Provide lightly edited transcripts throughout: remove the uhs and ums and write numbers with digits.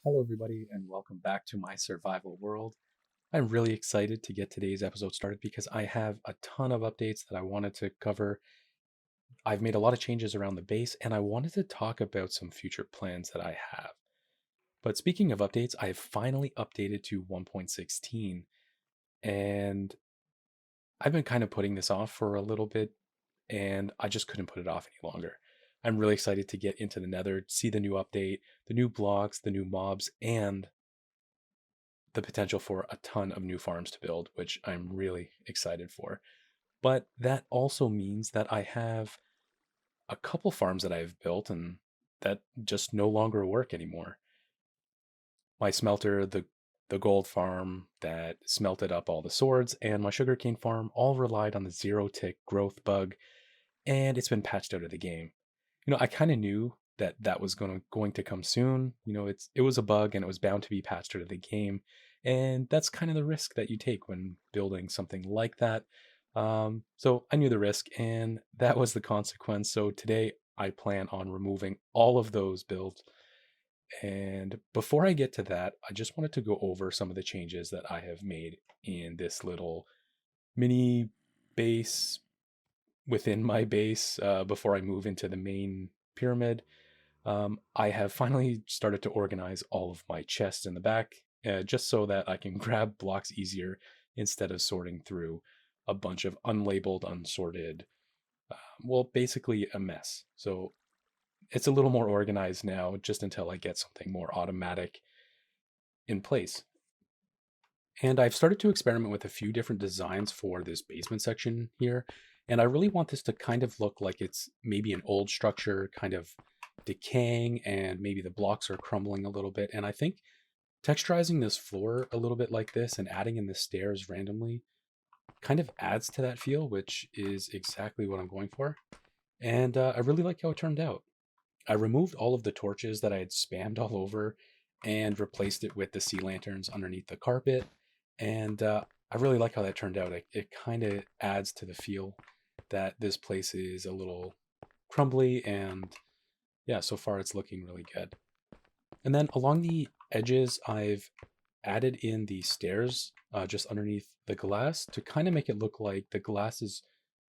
Hello, everybody, and welcome back to my survival world. I'm really excited to get today's episode started because I have a ton of updates that I wanted to cover. I've made a lot of changes around the base, and I wanted to talk about some future plans that I have. But speaking of updates, I have finally updated to 1.16, and I've been kind of putting this off for a little bit, and I just couldn't put it off any longer. I'm really excited to get into the Nether, see the new update, the new blocks, the new mobs, and the potential for a ton of new farms to build, which I'm really excited for. But that also means that I have a couple farms that I've built and that just no longer work anymore. My smelter, the gold farm that smelted up all the swords, and my sugarcane farm all relied on the zero tick growth bug, and it's been patched out of the game. I kind of knew that that was going to come soon. It was a bug and it was bound to be patched out of the game, and that's kind of the risk that you take when building something like that. So I knew the risk, and that was the consequence. So today I plan on removing all of those builds. And before I get to that, I just wanted to go over some of the changes that I have made in this little mini base within my base before I move into the main pyramid. I have finally started to organize all of my chests in the back, just so that I can grab blocks easier instead of sorting through a bunch of unlabeled, unsorted, basically a mess. So it's a little more organized now, just until I get something more automatic in place. And I've started to experiment with a few different designs for this basement section here. And I really want this to kind of look like it's maybe an old structure, kind of decaying, and maybe the blocks are crumbling a little bit. And I think texturizing this floor a little bit like this and adding in the stairs randomly kind of adds to that feel, which is exactly what I'm going for. And I really like how it turned out. I removed all of the torches that I had spammed all over and replaced it with the sea lanterns underneath the carpet. And I really like how that turned out. It kind of adds to the feel that this place is a little crumbly. And yeah, so far it's looking really good. And then along the edges, I've added in the stairs just underneath the glass to kind of make it look like the glass is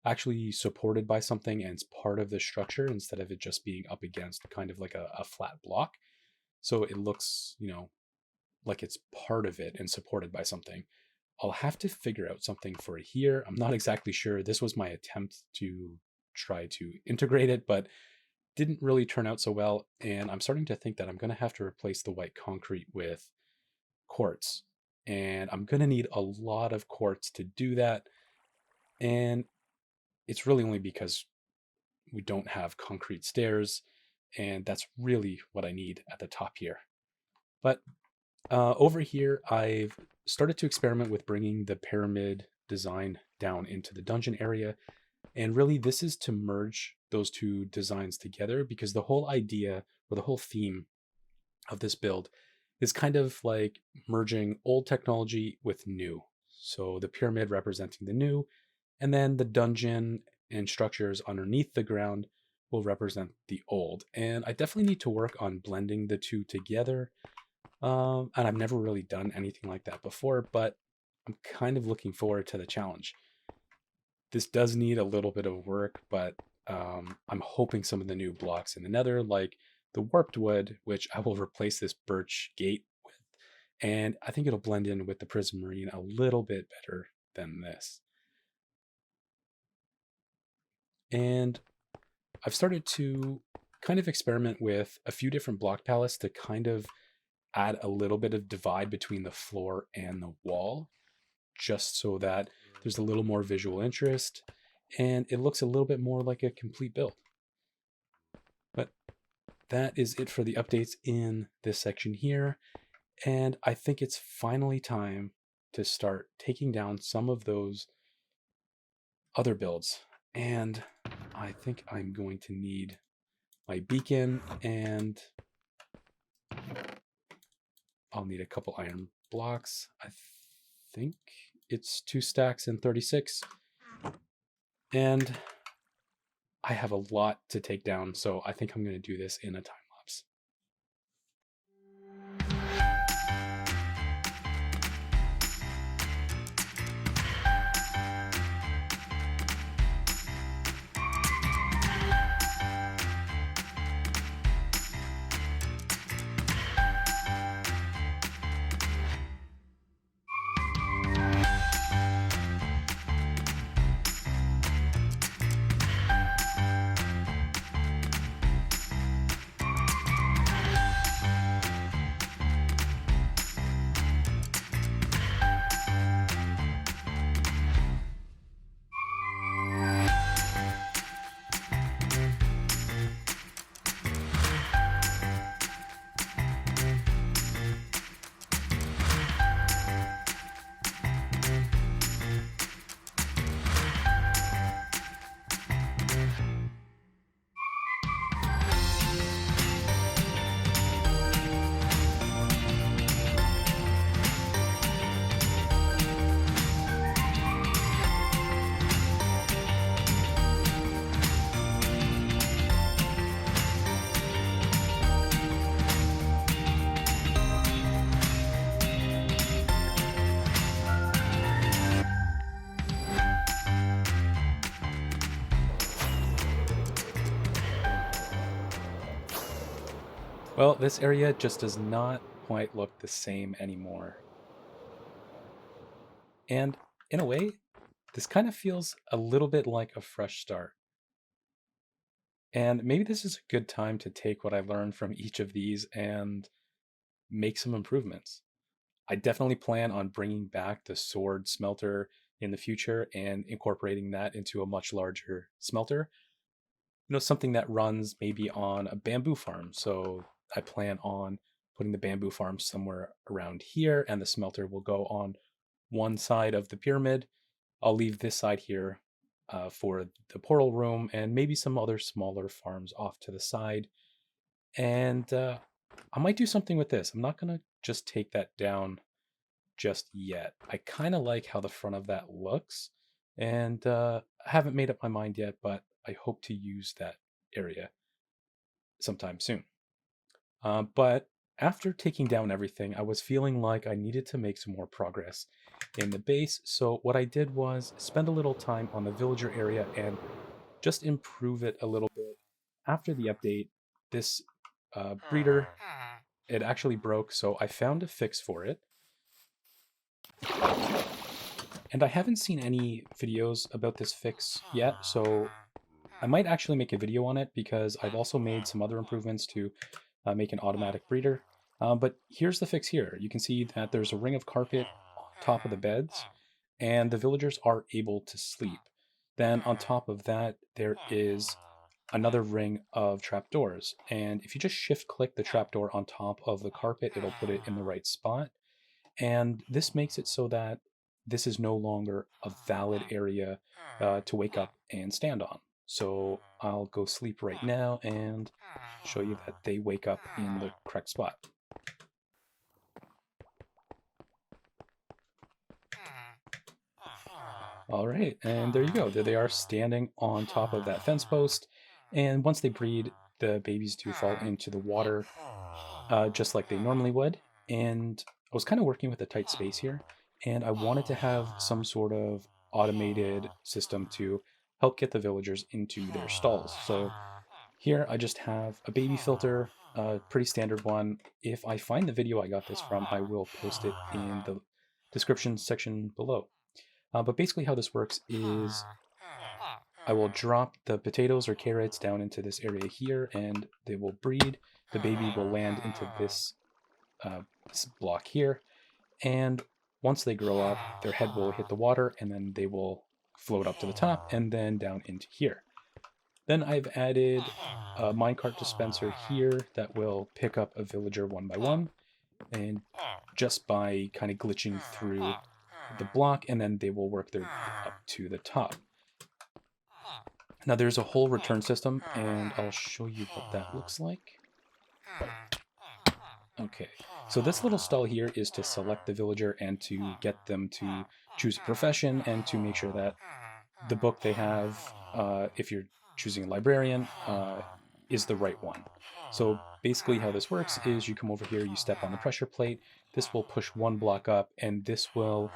actually supported by something and it's part of the structure instead of it just being up against kind of like a flat block. So it looks, like it's part of it and supported by something. I'll have to figure out something for here. I'm not exactly sure. This was my attempt to try to integrate it, but didn't really turn out so well. And I'm starting to think that I'm going to have to replace the white concrete with quartz. And I'm going to need a lot of quartz to do that. And it's really only because we don't have concrete stairs. And that's really what I need at the top here. But over here, I've started to experiment with bringing the pyramid design down into the dungeon area. And really, this is to merge those two designs together because the whole idea or the whole theme of this build is kind of like merging old technology with new. So the pyramid representing the new, and then the dungeon and structures underneath the ground will represent the old. And I definitely need to work on blending the two together. And I've never really done anything like that before, but I'm kind of looking forward to the challenge. This does need a little bit of work, but I'm hoping some of the new blocks in the Nether, like the warped wood, which I will replace this birch gate with, and I think it'll blend in with the prismarine a little bit better than this. And I've started to kind of experiment with a few different block palettes to kind of add a little bit of divide between the floor and the wall, just so that there's a little more visual interest and it looks a little bit more like a complete build. But that is it for the updates in this section here. And I think it's finally time to start taking down some of those other builds. And I think I'm going to need my beacon, and I'll need a couple iron blocks. I think it's 2 stacks and 36. And I have a lot to take down, so I think I'm going to do this in a time lapse. Well, this area just does not quite look the same anymore. And in a way, this kind of feels a little bit like a fresh start. And maybe this is a good time to take what I learned from each of these and make some improvements. I definitely plan on bringing back the sword smelter in the future and incorporating that into a much larger smelter. Something that runs maybe on a bamboo farm. So I plan on putting the bamboo farm somewhere around here, and the smelter will go on one side of the pyramid. I'll leave this side here for the portal room and maybe some other smaller farms off to the side. And I might do something with this. I'm not going to just take that down just yet. I kind of like how the front of that looks, and I haven't made up my mind yet, but I hope to use that area sometime soon. But after taking down everything, I was feeling like I needed to make some more progress in the base. So what I did was spend a little time on the villager area and just improve it a little bit. After the update, this breeder, it actually broke, so I found a fix for it. And I haven't seen any videos about this fix yet, so I might actually make a video on it because I've also made some other improvements to make an automatic breeder. But here's the fix here. You can see that there's a ring of carpet on top of the beds, and the villagers are able to sleep. Then on top of that, there is another ring of trapdoors. And if you just shift click the trapdoor on top of the carpet, it'll put it in the right spot. And this makes it so that this is no longer a valid area to wake up and stand on. So I'll go sleep right now and show you that they wake up in the correct spot. All right, and there you go. There they are standing on top of that fence post. And once they breed, the babies do fall into the water just like they normally would. And I was kind of working with a tight space here, and I wanted to have some sort of automated system to help get the villagers into their stalls. So here I just have a baby filter, a pretty standard one. If I find the video I got this from, I will post it in the description section below. But basically, how this works is I will drop the potatoes or carrots down into this area here, and they will breed. The baby will land into this block here, and once they grow up, their head will hit the water, and then they will float up to the top and then down into here. Then I've added a minecart dispenser here that will pick up a villager one by one, and just by kind of glitching through the block, and then they will work their way up to the top. Now there's a whole return system, and I'll show you what that looks like. Okay, so this little stall here is to select the villager and to get them to choose a profession and to make sure that the book they have, if you're choosing a librarian, is the right one. So basically how this works is you come over here, you step on the pressure plate, this will push one block up, and this will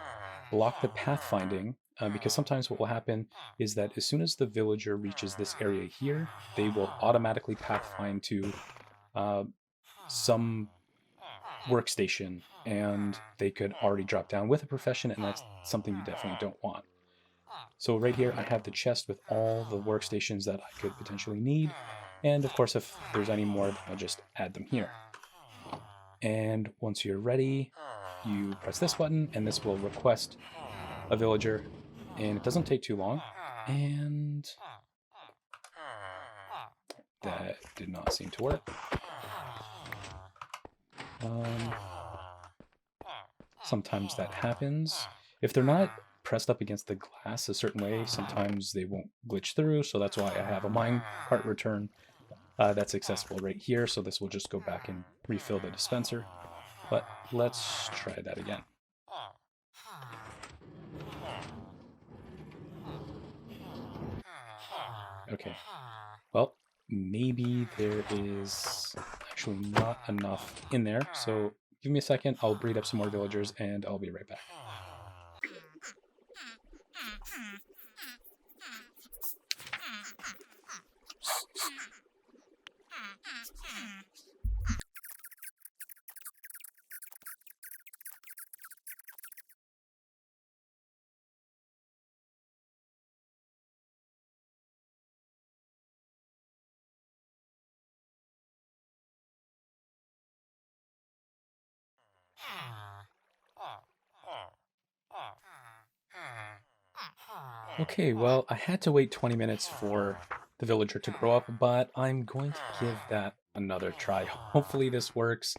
block the pathfinding, because sometimes what will happen is that as soon as the villager reaches this area here, they will automatically pathfind to some workstation, and they could already drop down with a profession, and that's something you definitely don't want. So right here, I have the chest with all the workstations that I could potentially need. And of course, if there's any more, then I'll just add them here. And once you're ready, you press this button, and this will request a villager. And it doesn't take too long. And that did not seem to work. Sometimes that happens. If they're not pressed up against the glass a certain way, sometimes they won't glitch through. So that's why I have a minecart return that's accessible right here. So this will just go back and refill the dispenser. But let's try that again. Okay. Well, maybe there is actually not enough in there. So give me a second. I'll breed up some more villagers and I'll be right back. Okay, well, I had to wait 20 minutes for the villager to grow up, but I'm going to give that another try. Hopefully this works.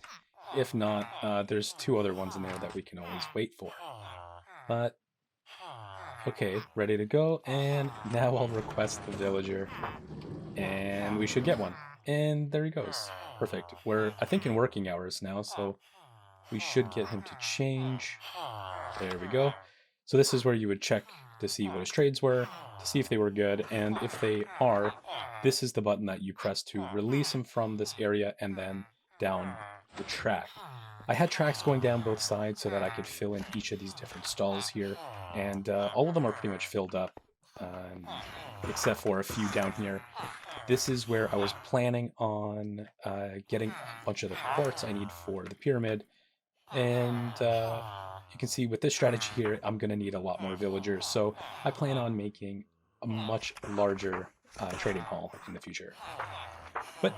If not, there's two other ones in there that we can always wait for. But, okay, ready to go, and now I'll request the villager, and we should get one. And there he goes. Perfect. We're, I think, in working hours now, so we should get him to change. There we go. So this is where you would check to see what his trades were, to see if they were good, and if they are, this is the button that you press to release him from this area and then down the track. I had tracks going down both sides so that I could fill in each of these different stalls here, and all of them are pretty much filled up, except for a few down here. This is where I was planning on getting a bunch of the quartz I need for the pyramid, and you can see with this strategy here, I'm going to need a lot more villagers. So I plan on making a much larger trading hall in the future. But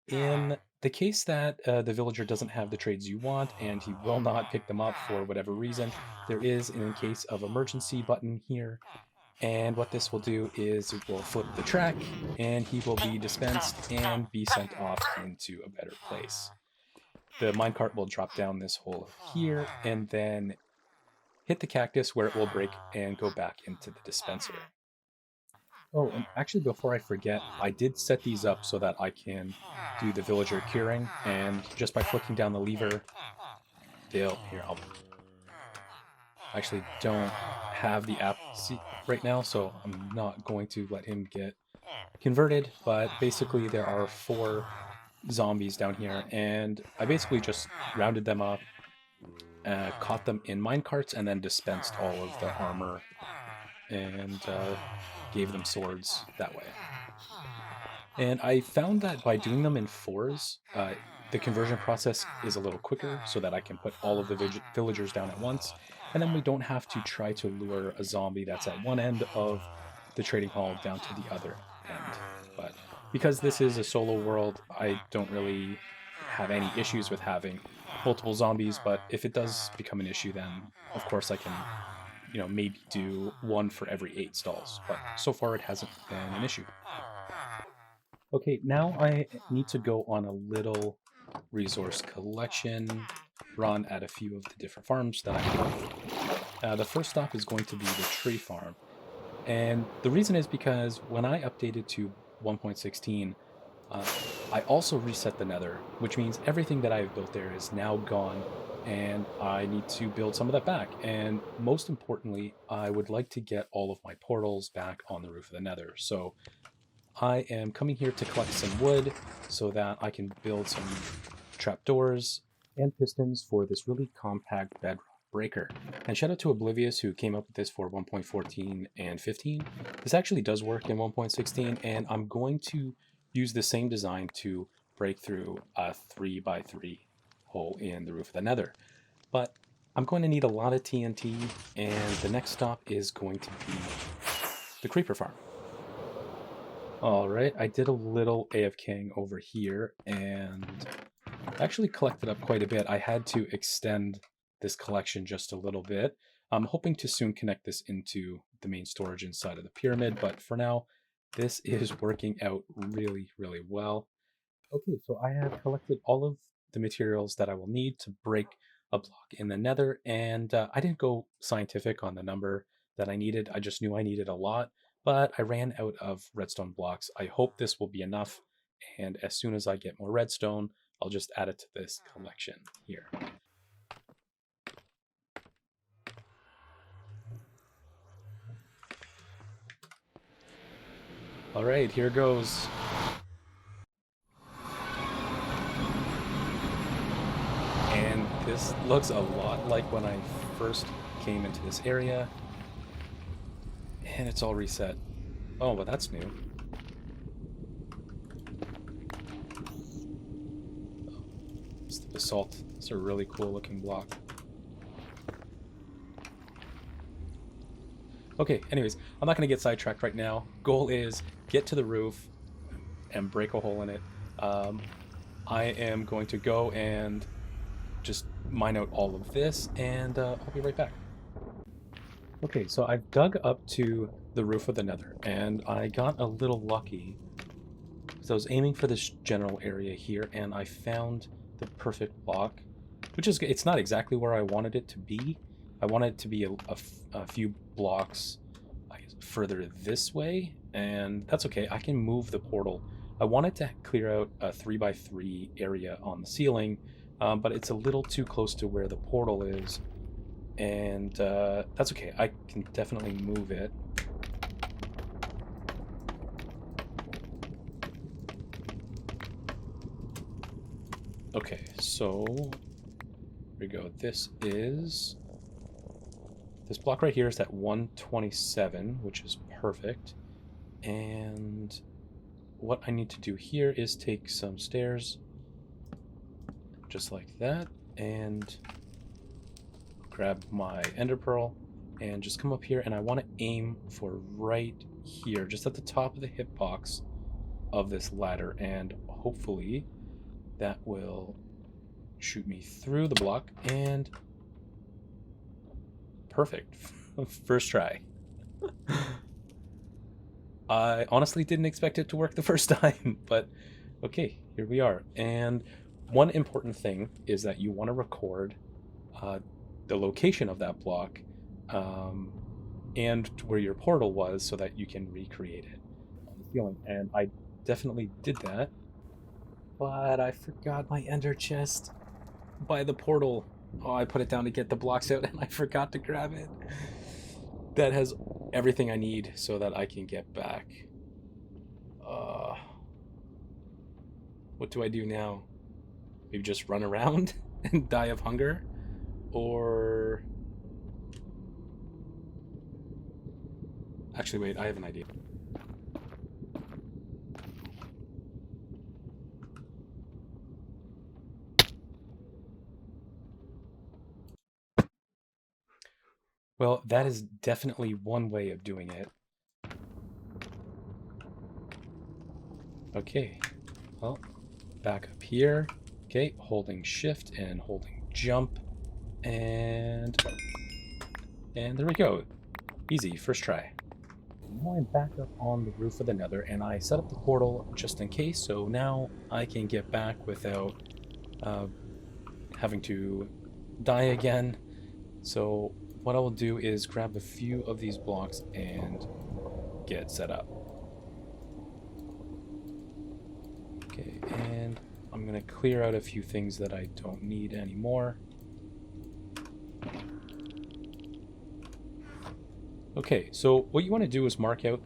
in the case that the villager doesn't have the trades you want and he will not pick them up for whatever reason, there is an in case of emergency button here. And what this will do is it will flip the track and he will be dispensed and be sent off into a better place. The minecart will drop down this hole here and then hit the cactus where it will break and go back into the dispenser. Oh, and actually before I forget, I did set these up so that I can do the villager curing, and just by flicking down the lever, I'll actually don't have the app right now, so I'm not going to let him get converted, but basically there are 4 zombies down here, and I basically just rounded them up, caught them in minecarts, and then dispensed all of the armor and gave them swords that way. And I found that by doing them in 4s, the conversion process is a little quicker so that I can put all of the villagers down at once, and then we don't have to try to lure a zombie that's at one end of the trading hall down to the other end. But because this is a solo world, I don't really have any issues with having multiple zombies, but if it does become an issue, then of course I can, maybe do 1 for every 8 stalls, but so far it hasn't been an issue. Okay, now I need to go on a little resource collection run at a few of the different farms that I have. The first stop is going to be the tree farm. And the reason is because when I updated to 1.16, I also reset the Nether, which means everything that I've built there is now gone, and I need to build some of that back. And most importantly, I would like to get all of my portals back on the roof of the Nether. So I am coming here to collect some wood so that I can build some trapdoors and pistons for this really compact bedrock breaker. And shout out to Oblivious who came up with this for 1.14 and 15. This actually does work in 1.16, and I'm going to use the same design to break through a 3x3 hole in the roof of the Nether. But I'm going to need a lot of TNT, and the next stop is going to be the creeper farm. All right, I did a little AFKing over here and actually collected up quite a bit. I had to extend this collection just a little bit. I'm hoping to soon connect this into the main storage inside of the pyramid, but for now, this is working out really, really well. Okay, so I have collected all of the materials that I will need to break a block in the Nether, and I didn't go scientific on the number that I needed. I just knew I needed a lot, but I ran out of redstone blocks. I hope this will be enough, and as soon as I get more redstone, I'll just add it to this collection here. All right, here goes. And this looks a lot like when I first came into this area. And it's all reset. Oh, but that's new. It's the basalt. It's a really cool looking block. Okay, anyways, I'm not going to get sidetracked right now. Goal is get to the roof and break a hole in it. I am going to go and just mine out all of this, and I'll be right back. Okay, so I've dug up to the roof of the Nether, and I got a little lucky. So I was aiming for this general area here, and I found the perfect block, which is, it's not exactly where I wanted it to be. I wanted it to be a few blocks, I guess, further this way, and that's okay. I can move the portal. I wanted to clear out a 3x3 area on the ceiling, but it's a little too close to where the portal is, and that's okay. I can definitely move it. Okay, so here we go. This block right here is at 127, which is perfect. And what I need to do here is take some stairs, just like that, and grab my ender pearl, and just come up here, and I want to aim for right here, just at the top of the hitbox of this ladder, and hopefully that will shoot me through the block, and perfect. First try. I honestly didn't expect it to work the first time, but okay, here we are. And one important thing is that you want to record the location of that block and where your portal was so that you can recreate it on the ceiling. And I definitely did that, but I forgot my ender chest by the portal. Oh, I put it down to get the blocks out and I forgot to grab it. That has everything I need so that I can get back. What do I do now? Maybe just run around and die of hunger? Or... Actually, wait, I have an idea. Well, that is definitely one way of doing it. Okay, well, back up here. Okay, holding shift and holding jump. And there we go. Easy, first try. Now I'm back up on the roof of the Nether, and I set up the portal just in case, so now I can get back without having to die again. So what I will do is grab a few of these blocks and get set up. Okay, and I'm going to clear out a few things that I don't need anymore. Okay, so what you want to do is mark out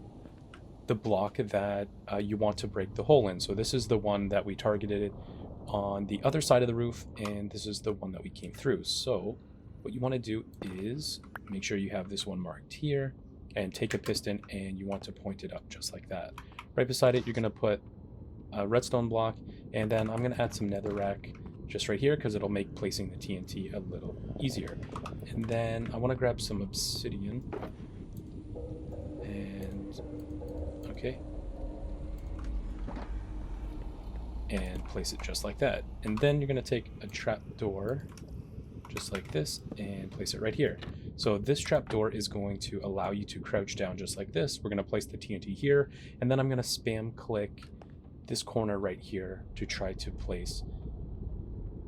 the block that you want to break the hole in. So this is the one that we targeted on the other side of the roof, and this is the one that we came through. So what you want to do is make sure you have this one marked here, and take a piston, and you want to point it up just like that. Right beside it, you're going to put a redstone block, and then I'm going to add some netherrack just right here because it'll make placing the TNT a little easier. And then I want to grab some obsidian. And okay. And place it just like that. And then you're going to take a trap door just like this and place it right here. So this trapdoor is going to allow you to crouch down just like this. We're going to place the TNT here, and then I'm going to spam click this corner right here to try to place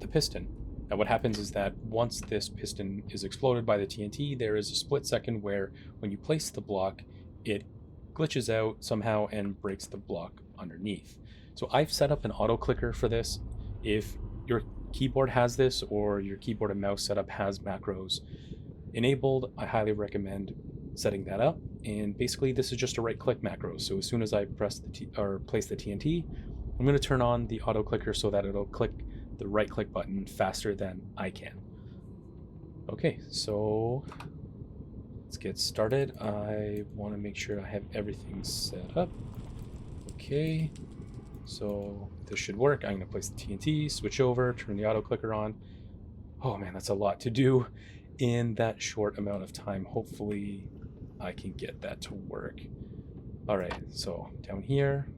the piston. Now what happens is that once this piston is exploded by the TNT, there is a split second where when you place the block, it glitches out somehow and breaks the block underneath. So I've set up an auto clicker for this. If your keyboard has this, or your keyboard and mouse setup has macros enabled, I highly recommend setting that up. And basically this is just a right click macro. So as soon as I press place the TNT, I'm going to turn on the auto clicker so that it'll click the right click button faster than I can. Okay, so let's get started. I want to make sure I have everything set up. Okay, so this should work. I'm going to place the TNT, switch over, turn the auto clicker on. Oh man, that's a lot to do in that short amount of time. Hopefully I can get that to work. All right, so down here,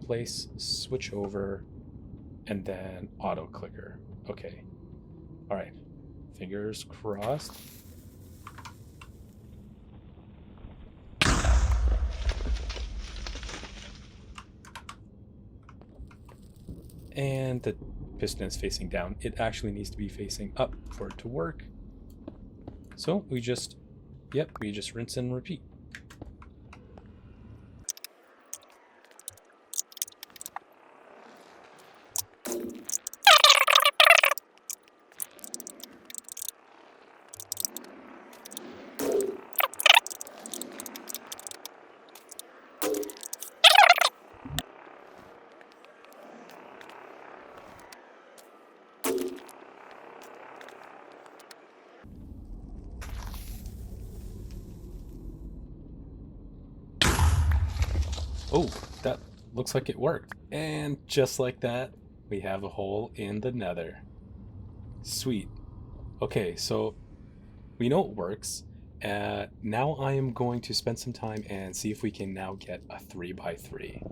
place, switch over, and then auto clicker. Okay, All right, fingers crossed. And the piston is facing down. It actually needs to be facing up for it to work. So we just rinse and repeat. Oh, that looks like it worked. And just like that, we have a hole in the nether. Sweet. Okay, so we know it works. Now I am going to spend some time and see if we can now get a 3x3.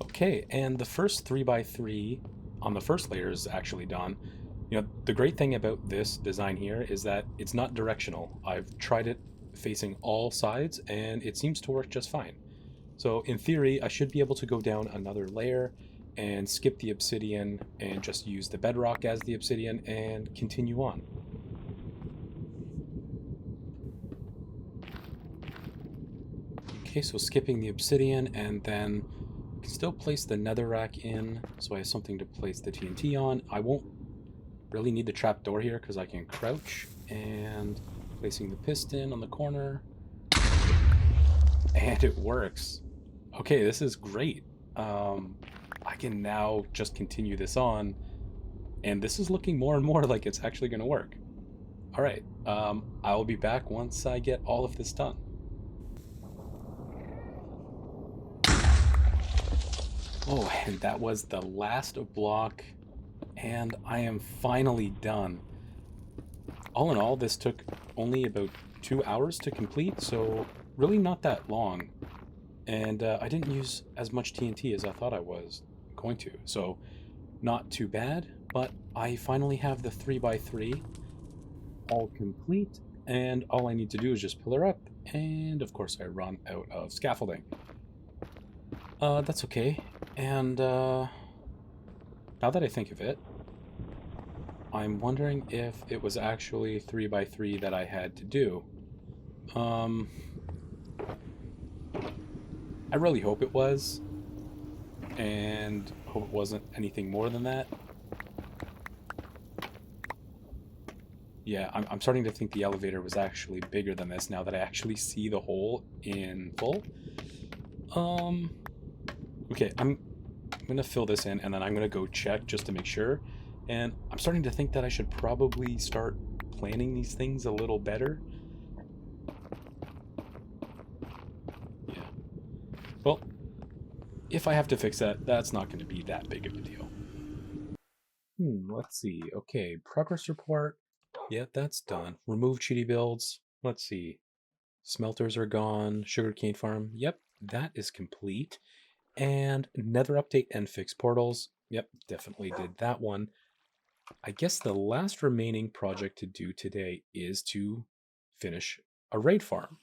Okay, and the first 3x3 on the first layer is actually done. You know, the great thing about this design here is that it's not directional. I've tried it facing all sides and it seems to work just fine. So in theory, I should be able to go down another layer and skip the obsidian and just use the bedrock as the obsidian and continue on. Okay, so skipping the obsidian, and then I can still place the netherrack in so I have something to place the TNT on. I won't really need the trapdoor here because I can crouch, and placing the piston on the corner, and it works. Okay, this is great. I can now just continue this on, and this is looking more and more like it's actually going to work. All right, I will be back once I get all of this done. Oh, and that was the last block, and I am finally done. All in all, this took only about 2 hours to complete, so really not that long. And I didn't use as much TNT as I thought I was going to, so not too bad. But I finally have the 3x3 all complete, and all I need to do is just pillar up, and of course I run out of scaffolding. That's okay. And now that I think of it, I'm wondering if it was actually 3x3 that I had to do. I really hope it was, and hope it wasn't anything more than that. Yeah, I'm starting to think the elevator was actually bigger than this now that I actually see the hole in full. Okay, I'm gonna fill this in and then I'm gonna go check just to make sure. And I'm starting to think that I should probably start planning these things a little better. Yeah. Well, if I have to fix that, that's not gonna be that big of a deal. Let's see. Okay, progress report. Yeah, that's done. Remove cheaty builds. Let's see. Smelters are gone. Sugarcane farm. Yep, that is complete. And Nether update and fix portals. Yep, definitely did that one. I guess the last remaining project to do today is to finish a raid farm.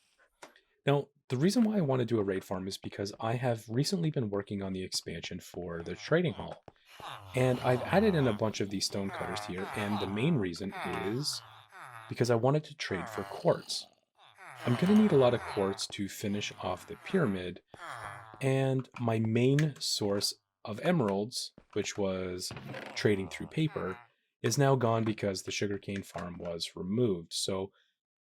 Now, the reason why I want to do a raid farm is because I have recently been working on the expansion for the trading hall. And I've added in a bunch of these stone cutters here, and the main reason is because I wanted to trade for quartz. I'm going to need a lot of quartz to finish off the pyramid, and my main source of emeralds, which was trading through paper, is now gone because the sugarcane farm was removed. So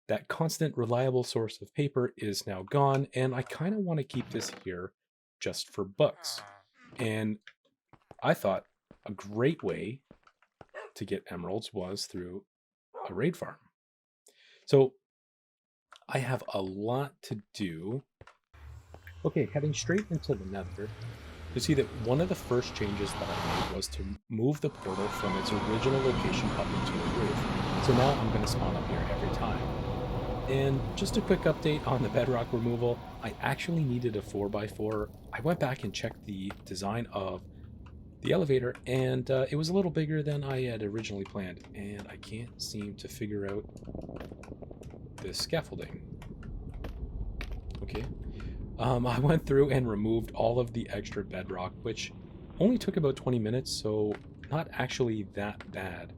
that constant, reliable source of paper is now gone, and I kind of want to keep this here just for books. And I thought a great way to get emeralds was through a raid farm. So I have a lot to do. Okay, heading straight into the nether. You'll see that one of the first changes that I made was to move the portal from its original location up into the roof. So now I'm going to spawn up here every time. And just a quick update on the bedrock removal, I actually needed a 4x4. I went back and checked the design of the elevator, and it was a little bigger than I had originally planned, and I can't seem to figure out this scaffolding. Okay. I went through and removed all of the extra bedrock, which only took about 20 minutes, so not actually that bad.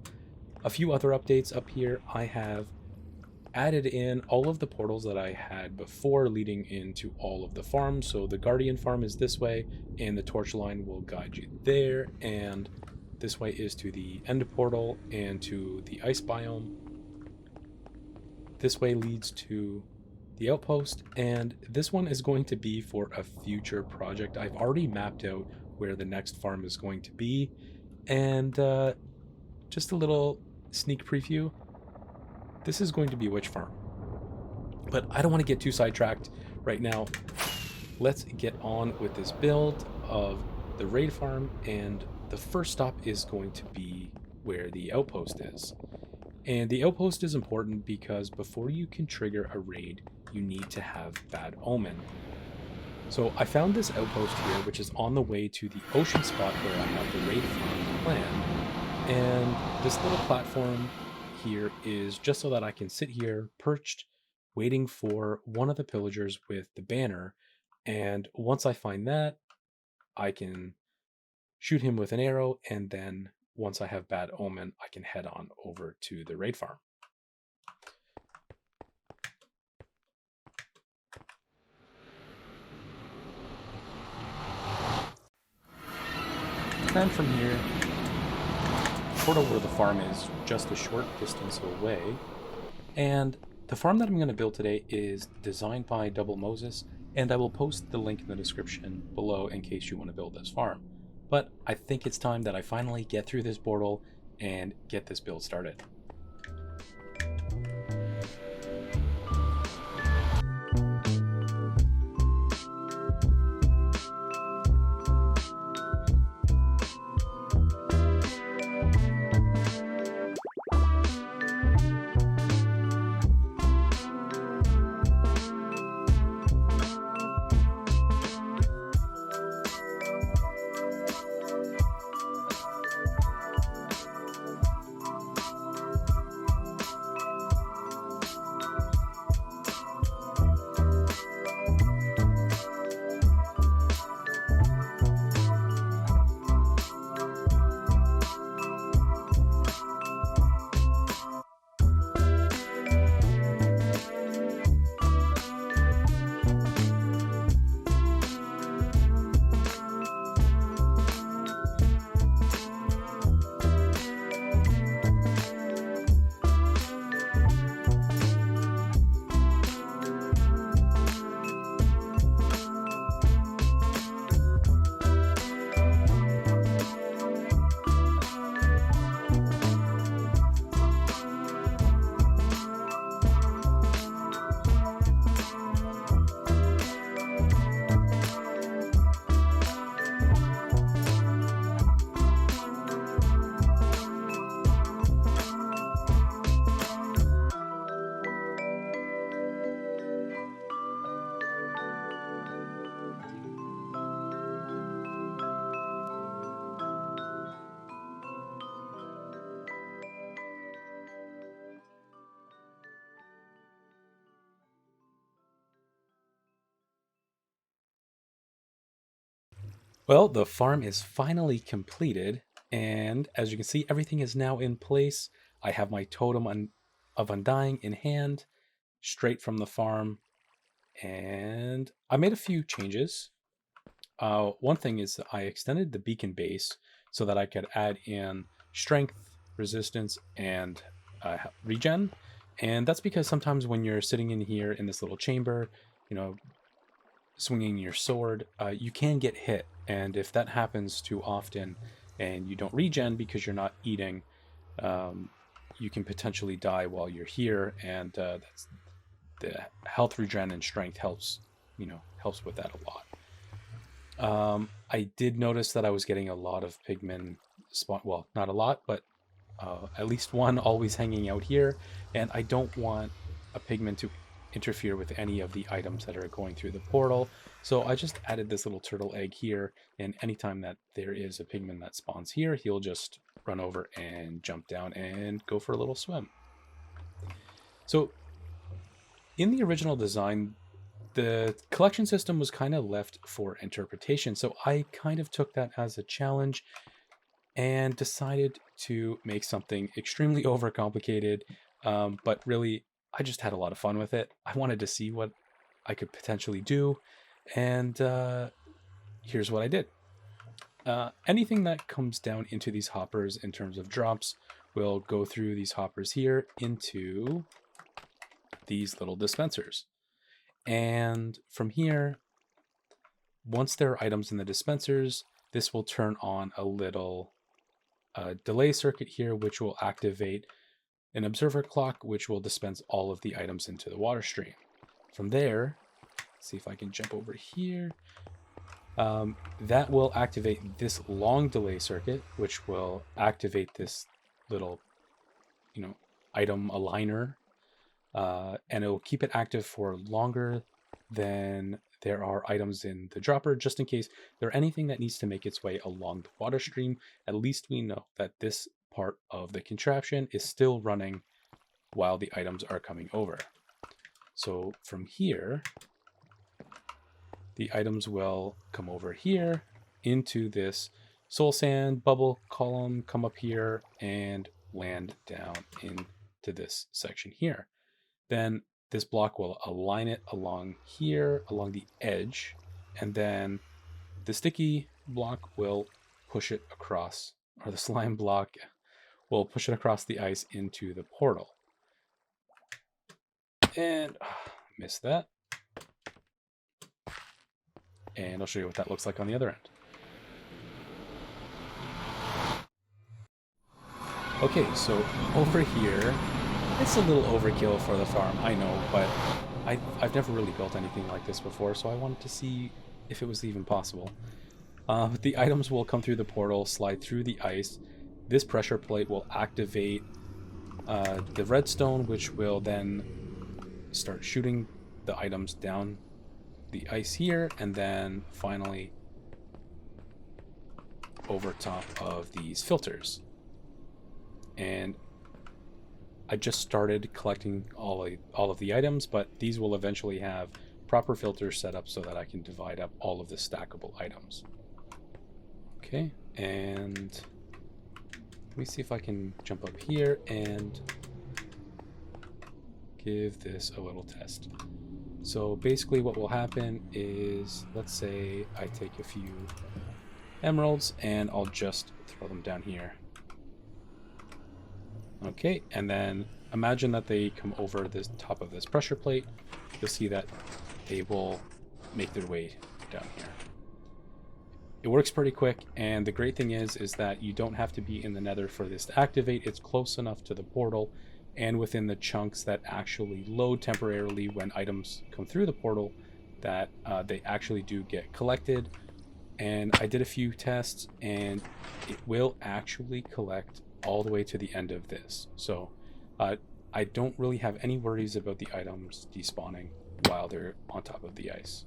A few other updates up here. I have added in all of the portals that I had before leading into all of the farms. So the Guardian farm is this way, and the torch line will guide you there. And this way is to the end portal and to the ice biome. This way leads to the outpost, and this one is going to be for a future project. I've already mapped out where the next farm is going to be, and just a little sneak preview. This is going to be a witch farm. But I don't want to get too sidetracked right now. Let's get on with this build of the raid farm, and the first stop is going to be where the outpost is. And the outpost is important because before you can trigger a raid, you need to have Bad Omen. So I found this outpost here, which is on the way to the ocean spot where I have the raid farm planned. And this little platform here is just so that I can sit here perched, waiting for one of the pillagers with the banner. And once I find that, I can shoot him with an arrow, and then once I have Bad Omen, I can head on over to the raid farm. And from here, sort of where the farm is, just a short distance away. And the farm that I'm going to build today is designed by Double Moses, and I will post the link in the description below in case you want to build this farm. But I think it's time that I finally get through this portal and get this build started. Well, the farm is finally completed, and as you can see, everything is now in place. I have my of Undying in hand, straight from the farm, and I made a few changes. One thing is that I extended the beacon base so that I could add in strength, resistance, and regen. And that's because sometimes when you're sitting in here in this little chamber, you know, swinging your sword, you can get hit. And if that happens too often and you don't regen because you're not eating, you can potentially die while you're here. And that's the health regen and strength helps with that a lot. I did notice that I was getting a lot of pigmen spawn. Well, not a lot, but at least one always hanging out here. And I don't want a pigman to interfere with any of the items that are going through the portal. So I just added this little turtle egg here. And anytime that there is a pigman that spawns here, he'll just run over and jump down and go for a little swim. So in the original design, the collection system was kind of left for interpretation. So I kind of took that as a challenge and decided to make something extremely overcomplicated. But really, I just had a lot of fun with it. I wanted to see what I could potentially do. And here's what I did. Anything that comes down into these hoppers in terms of drops will go through these hoppers here into these little dispensers. And from here, once there are items in the dispensers, this will turn on a little delay circuit here, which will activate an observer clock, which will dispense all of the items into the water stream. From there, see if I can jump over here. That will activate this long delay circuit, which will activate this little, item aligner, and it will keep it active for longer than there are items in the dropper, just in case there's anything that needs to make its way along the water stream. At least we know that this part of the contraption is still running while the items are coming over. So from here, the items will come over here into this soul sand bubble column, come up here and land down into this section here. Then this block will align it along here, along the edge, and then the sticky block will push it across, or the slime block will push it across the ice into the portal. And missed that. And I'll show you what that looks like on the other end. Okay, so over here, it's a little overkill for the farm, I know, but I've never really built anything like this before, so I wanted to see if it was even possible. The items will come through the portal, slide through the ice. This pressure plate will activate the redstone, which will then start shooting the items down the ice here, and then finally over top of these filters. And I just started collecting all of the items, but these will eventually have proper filters set up so that I can divide up all of the stackable items. Okay, and let me see if I can jump up here and give this a little test. So basically what will happen is, let's say I take a few emeralds and I'll just throw them down here. Okay, and then imagine that they come over the top of this pressure plate. You'll see that they will make their way down here. It works pretty quick, and the great thing is that you don't have to be in the Nether for this to activate. It's close enough to the portal and within the chunks that actually load temporarily when items come through the portal that they actually do get collected. And I did a few tests, and it will actually collect all the way to the end of this. So I don't really have any worries about the items despawning while they're on top of the ice.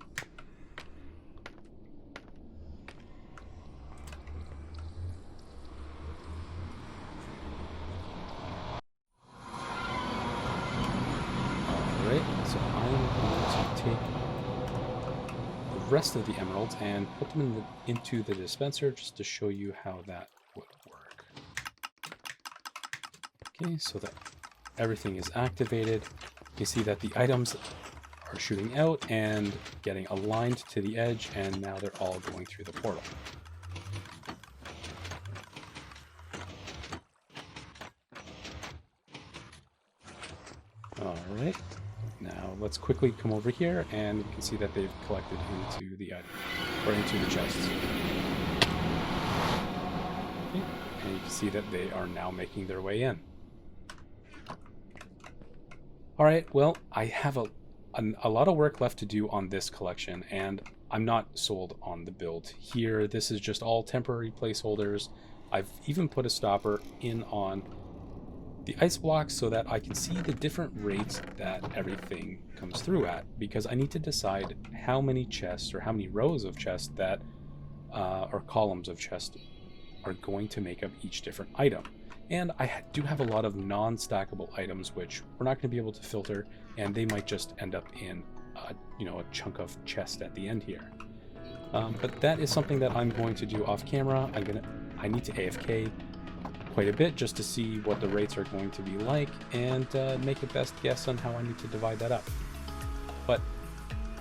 Alright, so I'm going to take the rest of the emeralds and put them into the dispenser just to show you how that would work. Okay, so that everything is activated. You see that the items are shooting out and getting aligned to the edge, and now they're all going through the portal. Alright, now let's quickly come over here, and you can see that they've collected into the item, or into the chests. Okay, and you can see that they are now making their way in. Alright, well, I have a lot of work left to do on this collection, and I'm not sold on the build here. This is just all temporary placeholders. I've even put a stopper in on the ice blocks so that I can see the different rates that everything comes through at, because I need to decide how many chests or how many rows of chests that or columns of chests are going to make up each different item. And I do have a lot of non-stackable items which we're not going to be able to filter, and they might just end up in a chunk of chest at the end here. But that is something that I'm going to do off camera. I need to AFK quite a bit just to see what the rates are going to be like, and make a best guess on how I need to divide that up. But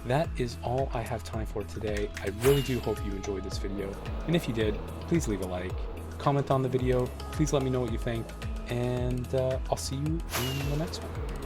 that is all I have time for today. I really do hope you enjoyed this video, and if you did, please leave a like, comment on the video, please let me know what you think, and I'll see you in the next one.